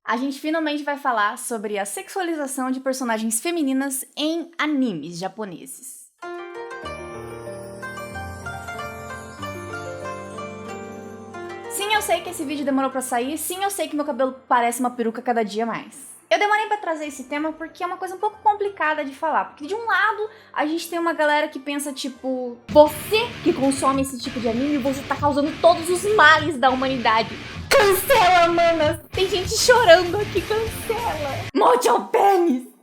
A gente finalmente vai falar sobre a sexualização de personagens femininas em animes japoneses. Sim, eu sei que esse vídeo demorou pra sair, sim, eu sei que meu cabelo parece uma peruca cada dia mais. Eu demorei pra trazer esse tema porque é uma coisa um pouco complicada de falar, porque de um lado a gente tem uma galera que pensa tipo, você que consome esse tipo de anime, você tá causando todos os males da humanidade. Cancela, manas! Tem gente chorando aqui, cancela! Mote ao pênis!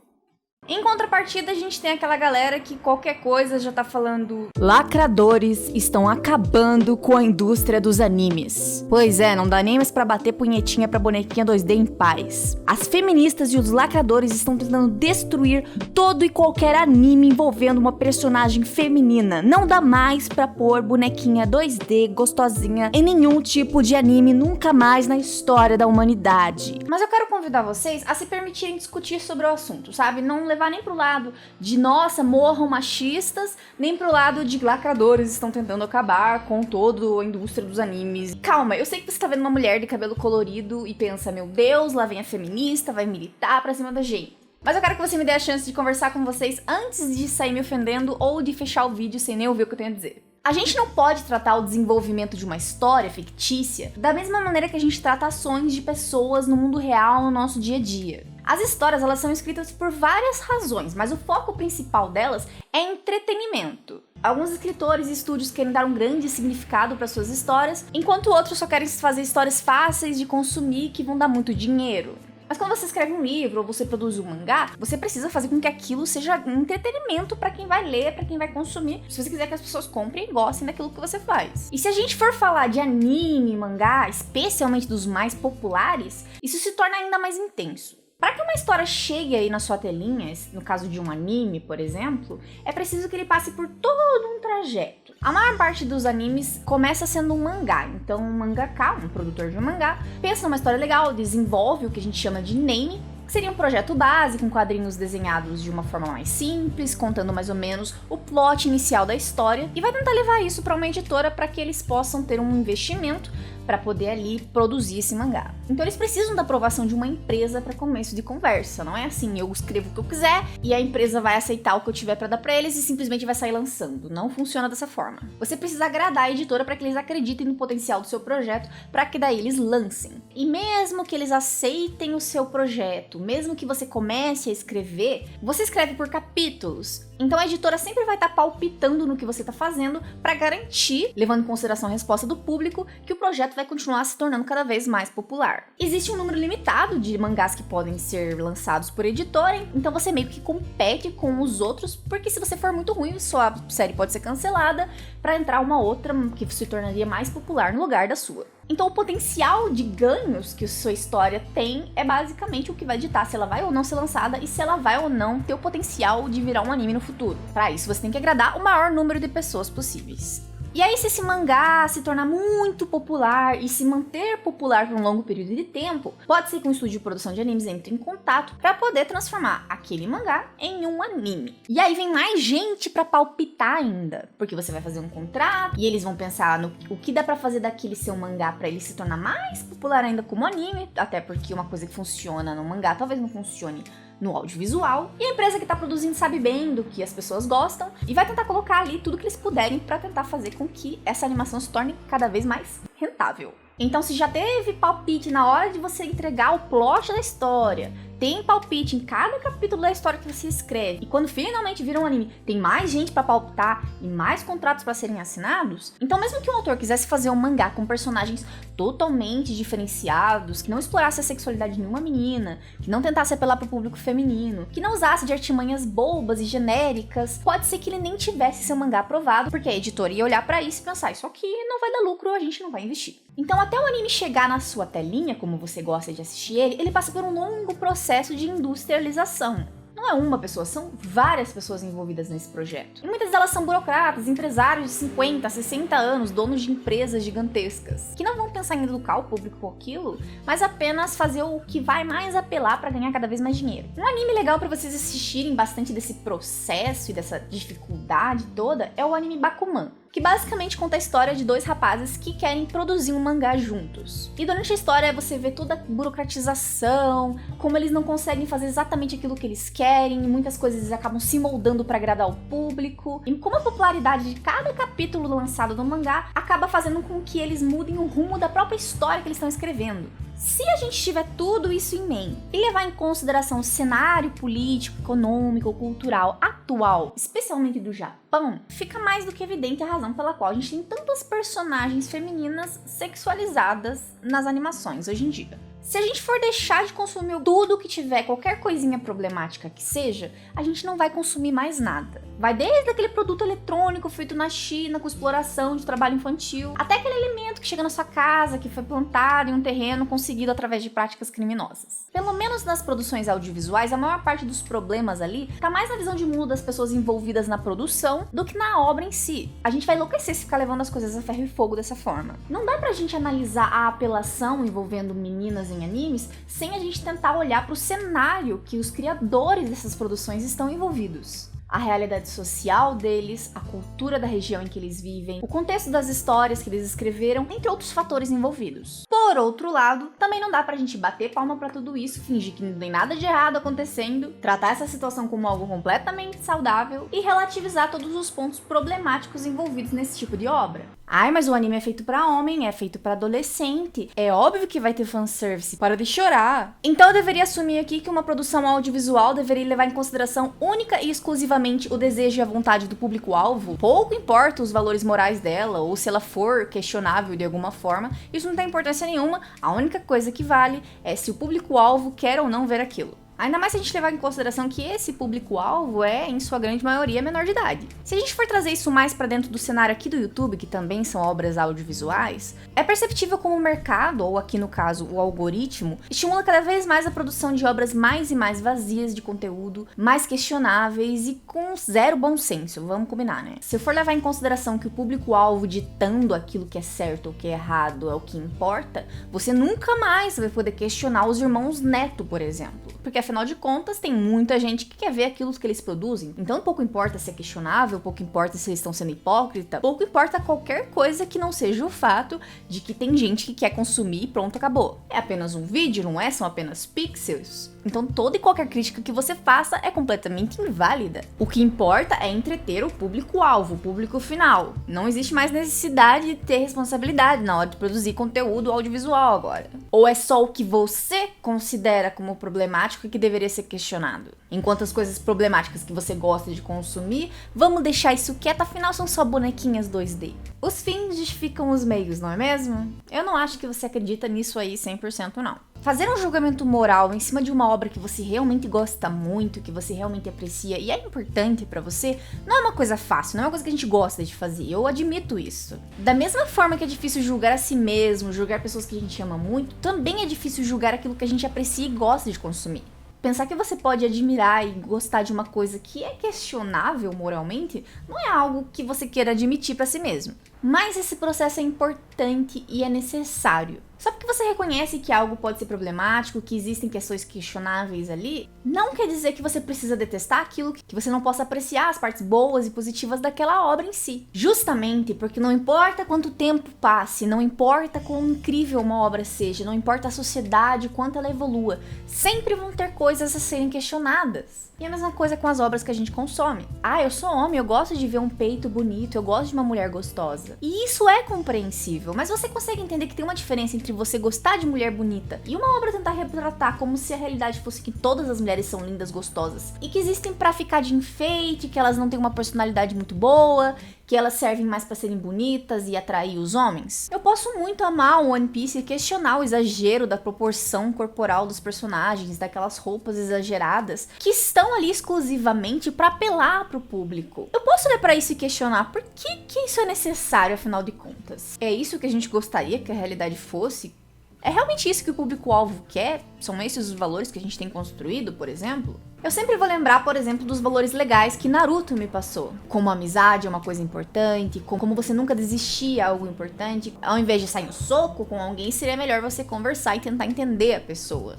Em contrapartida, a gente tem aquela galera que qualquer coisa já tá falando: lacradores estão acabando com a indústria dos animes. Pois é, não dá nem mais pra bater punhetinha pra bonequinha 2D em paz. As feministas e os lacradores estão tentando destruir todo e qualquer anime envolvendo uma personagem feminina. Não dá mais pra pôr bonequinha 2D gostosinha em nenhum tipo de anime nunca mais na história da humanidade. Mas eu quero convidar vocês a se permitirem discutir sobre o assunto, sabe? Não levar nem pro lado de, nossa, morram machistas, nem pro lado de lacradores estão tentando acabar com toda a indústria dos animes. Calma, eu sei que você tá vendo uma mulher de cabelo colorido e pensa, meu Deus, lá vem a feminista, vai militar pra cima da gente. Mas eu quero que você me dê a chance de conversar com vocês antes de sair me ofendendo ou de fechar o vídeo sem nem ouvir o que eu tenho a dizer. A gente não pode tratar o desenvolvimento de uma história fictícia da mesma maneira que a gente trata ações de pessoas no mundo real, no nosso dia a dia. As histórias, elas são escritas por várias razões, mas o foco principal delas é entretenimento. Alguns escritores e estúdios querem dar um grande significado para suas histórias, enquanto outros só querem fazer histórias fáceis de consumir que vão dar muito dinheiro. Mas quando você escreve um livro ou você produz um mangá, você precisa fazer com que aquilo seja um entretenimento para quem vai ler, para quem vai consumir, se você quiser que as pessoas comprem e gostem daquilo que você faz. E se a gente for falar de anime, mangá, especialmente dos mais populares, isso se torna ainda mais intenso. Para que uma história chegue aí na sua telinha, no caso de um anime, por exemplo, é preciso que ele passe por todo um trajeto. A maior parte dos animes começa sendo um mangá, então um mangaka, um produtor de um mangá, pensa numa história legal, desenvolve o que a gente chama de name, que seria um projeto base com quadrinhos desenhados de uma forma mais simples, contando mais ou menos o plot inicial da história, e vai tentar levar isso para uma editora para que eles possam ter um investimento para poder ali produzir esse mangá. Então eles precisam da aprovação de uma empresa para começo de conversa, não é assim, eu escrevo o que eu quiser e a empresa vai aceitar o que eu tiver para dar para eles e simplesmente vai sair lançando. Não funciona dessa forma. Você precisa agradar a editora para que eles acreditem no potencial do seu projeto, para que daí eles lancem. E mesmo que eles aceitem o seu projeto, mesmo que você comece a escrever, você escreve por capítulos. Então a editora sempre vai estar palpitando no que você está fazendo para garantir, levando em consideração a resposta do público, que o projeto vai continuar se tornando cada vez mais popular. Existe um número limitado de mangás que podem ser lançados por editora, então você meio que compete com os outros, porque se você for muito ruim, sua série pode ser cancelada para entrar uma outra que se tornaria mais popular no lugar da sua. Então o potencial de ganhos que sua história tem é basicamente o que vai ditar se ela vai ou não ser lançada e se ela vai ou não ter o potencial de virar um anime no futuro. Para isso você tem que agradar o maior número de pessoas possíveis. E aí, se esse mangá se tornar muito popular e se manter popular por um longo período de tempo, pode ser que um estúdio de produção de animes entre em contato para poder transformar aquele mangá em um anime. E aí vem mais gente para palpitar ainda, porque você vai fazer um contrato e eles vão pensar no o que dá para fazer daquele seu mangá para ele se tornar mais popular ainda como anime, até porque uma coisa que funciona no mangá talvez não funcione no audiovisual, e a empresa que tá produzindo sabe bem do que as pessoas gostam e vai tentar colocar ali tudo que eles puderem para tentar fazer com que essa animação se torne cada vez mais rentável. Então, se já teve palpite na hora de você entregar o plot da história, tem palpite em cada capítulo da história que você escreve, e quando finalmente vira um anime, tem mais gente pra palpitar e mais contratos pra serem assinados, então mesmo que um autor quisesse fazer um mangá com personagens totalmente diferenciados, que não explorasse a sexualidade de nenhuma menina, que não tentasse apelar pro público feminino, que não usasse de artimanhas bobas e genéricas, pode ser que ele nem tivesse seu mangá aprovado, porque a editora ia olhar pra isso e pensar, isso aqui não vai dar lucro, a gente não vai investir. Então até o anime chegar na sua telinha, como você gosta de assistir ele passa por um longo processo de industrialização. Não é uma pessoa, são várias pessoas envolvidas nesse projeto. E muitas delas são burocratas, empresários de 50, 60 anos, donos de empresas gigantescas, que não vão pensar em educar o público com aquilo, mas apenas fazer o que vai mais apelar para ganhar cada vez mais dinheiro. Um anime legal para vocês assistirem bastante desse processo e dessa dificuldade toda é o anime Bakuman. que basicamente conta a história de dois rapazes que querem produzir um mangá juntos. E durante a história você vê toda a burocratização, como eles não conseguem fazer exatamente aquilo que eles querem, e muitas coisas eles acabam se moldando para agradar o público, e como a popularidade de cada capítulo lançado no mangá acaba fazendo com que eles mudem o rumo da própria história que eles estão escrevendo. Se a gente tiver tudo isso em mente e levar em consideração o cenário político, econômico, cultural atual, especialmente do Japão, fica mais do que evidente a razão pela qual a gente tem tantas personagens femininas sexualizadas nas animações hoje em dia. Se a gente for deixar de consumir tudo que tiver qualquer coisinha problemática que seja, a gente não vai consumir mais nada. Vai desde aquele produto eletrônico feito na China com exploração de trabalho infantil, até aquele alimento que chega na sua casa, que foi plantado em um terreno conseguido através de práticas criminosas. Pelo menos nas produções audiovisuais, a maior parte dos problemas ali tá mais na visão de mundo das pessoas envolvidas na produção do que na obra em si. A gente vai enlouquecer se ficar levando as coisas a ferro e fogo dessa forma. Não dá pra gente analisar a apelação envolvendo meninas em animes sem a gente tentar olhar pro cenário que os criadores dessas produções estão envolvidos. A realidade social deles, a cultura da região em que eles vivem, o contexto das histórias que eles escreveram, entre outros fatores envolvidos. Por outro lado, também não dá pra gente bater palma pra tudo isso, fingir que não tem nada de errado acontecendo, tratar essa situação como algo completamente saudável e relativizar todos os pontos problemáticos envolvidos nesse tipo de obra. Ai, mas o anime é feito pra homem, é feito pra adolescente. É óbvio que vai ter fanservice. Para de chorar. Então eu deveria assumir aqui que uma produção audiovisual deveria levar em consideração única e exclusivamente o desejo e a vontade do público-alvo? Pouco importa os valores morais dela, ou se ela for questionável de alguma forma, isso não tem importância nenhuma. A única coisa que vale é se o público-alvo quer ou não ver aquilo. Ainda mais se a gente levar em consideração que esse público-alvo é, em sua grande maioria, menor de idade. Se a gente for trazer isso mais pra dentro do cenário aqui do YouTube, que também são obras audiovisuais, é perceptível como o mercado, ou aqui no caso o algoritmo, estimula cada vez mais a produção de obras mais e mais vazias de conteúdo, mais questionáveis e com zero bom senso, vamos combinar, né? Se eu for levar em consideração que o público-alvo ditando aquilo que é certo ou que é errado é o que importa, você nunca mais vai poder questionar os irmãos Neto, por exemplo. Porque afinal de contas, tem muita gente que quer ver aquilo que eles produzem. Então pouco importa se é questionável, pouco importa se eles estão sendo hipócritas, pouco importa qualquer coisa que não seja o fato de que tem gente que quer consumir e pronto, acabou. É apenas um vídeo, não é? São apenas pixels. Então toda e qualquer crítica que você faça é completamente inválida. O que importa é entreter o público-alvo, o público final. Não existe mais necessidade de ter responsabilidade na hora de produzir conteúdo audiovisual agora. Ou é só o que você considera como problemático e que deveria ser questionado? Enquanto as coisas problemáticas que você gosta de consumir, vamos deixar isso quieto, afinal são só bonequinhas 2D. Os fins justificam os meios, não é mesmo? Eu não acho que você acredita nisso aí 100% não. Fazer um julgamento moral em cima de uma obra que você realmente gosta muito, que você realmente aprecia e é importante pra você, não é uma coisa fácil, não é uma coisa que a gente gosta de fazer, eu admito isso. Da mesma forma que é difícil julgar a si mesmo, julgar pessoas que a gente ama muito, também é difícil julgar aquilo que a gente aprecia e gosta de consumir. Pensar que você pode admirar e gostar de uma coisa que é questionável moralmente não é algo que você queira admitir pra si mesmo. Mas esse processo é importante e é necessário. Só porque você reconhece que algo pode ser problemático, que existem questões questionáveis ali, não quer dizer que você precisa detestar aquilo, que você não possa apreciar as partes boas e positivas daquela obra em si. Justamente porque não importa quanto tempo passe, não importa quão incrível uma obra seja, não importa a sociedade, quanto ela evolua, sempre vão ter coisas a serem questionadas. E a mesma coisa com as obras que a gente consome. Ah, eu sou homem, eu gosto de ver um peito bonito, eu gosto de uma mulher gostosa. E isso é compreensível, mas você consegue entender que tem uma diferença entre você gostar de mulher bonita e uma obra tentar retratar como se a realidade fosse que todas as mulheres são lindas, gostosas, e que existem pra ficar de enfeite, que elas não têm uma personalidade muito boa, que elas servem mais pra serem bonitas e atrair os homens? Eu posso muito amar o One Piece e questionar o exagero da proporção corporal dos personagens, daquelas roupas exageradas que estão ali exclusivamente pra apelar pro público. Eu posso olhar pra isso e questionar por que isso é necessário, afinal de contas. É isso que a gente gostaria que a realidade fosse? É realmente isso que o público-alvo quer? São esses os valores que a gente tem construído, por exemplo? Eu sempre vou lembrar, por exemplo, dos valores legais que Naruto me passou. Como a amizade é uma coisa importante, como você nunca desistir é algo importante. Ao invés de sair no soco com alguém, seria melhor você conversar e tentar entender a pessoa.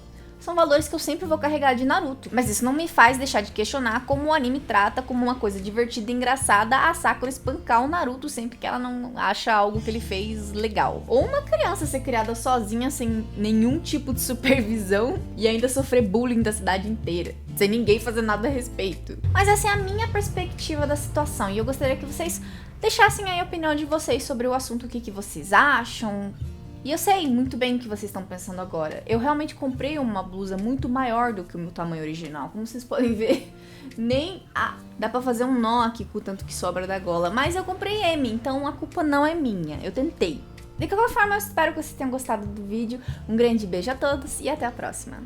são valores que eu sempre vou carregar de Naruto. Mas isso não me faz deixar de questionar como o anime trata como uma coisa divertida e engraçada a Sakura espancar o Naruto sempre que ela não acha algo que ele fez legal. Ou uma criança ser criada sozinha sem nenhum tipo de supervisão e ainda sofrer bullying da cidade inteira, sem ninguém fazer nada a respeito. Mas essa é a minha perspectiva da situação e eu gostaria que vocês deixassem aí a opinião de vocês sobre o assunto, o que vocês acham. E eu sei muito bem o que vocês estão pensando agora. Eu realmente comprei uma blusa muito maior do que o meu tamanho original. Como vocês podem ver, nem dá pra fazer um nó aqui com o tanto que sobra da gola. Mas eu comprei M, então a culpa não é minha. Eu tentei. De qualquer forma, eu espero que vocês tenham gostado do vídeo. Um grande beijo a todos e até a próxima.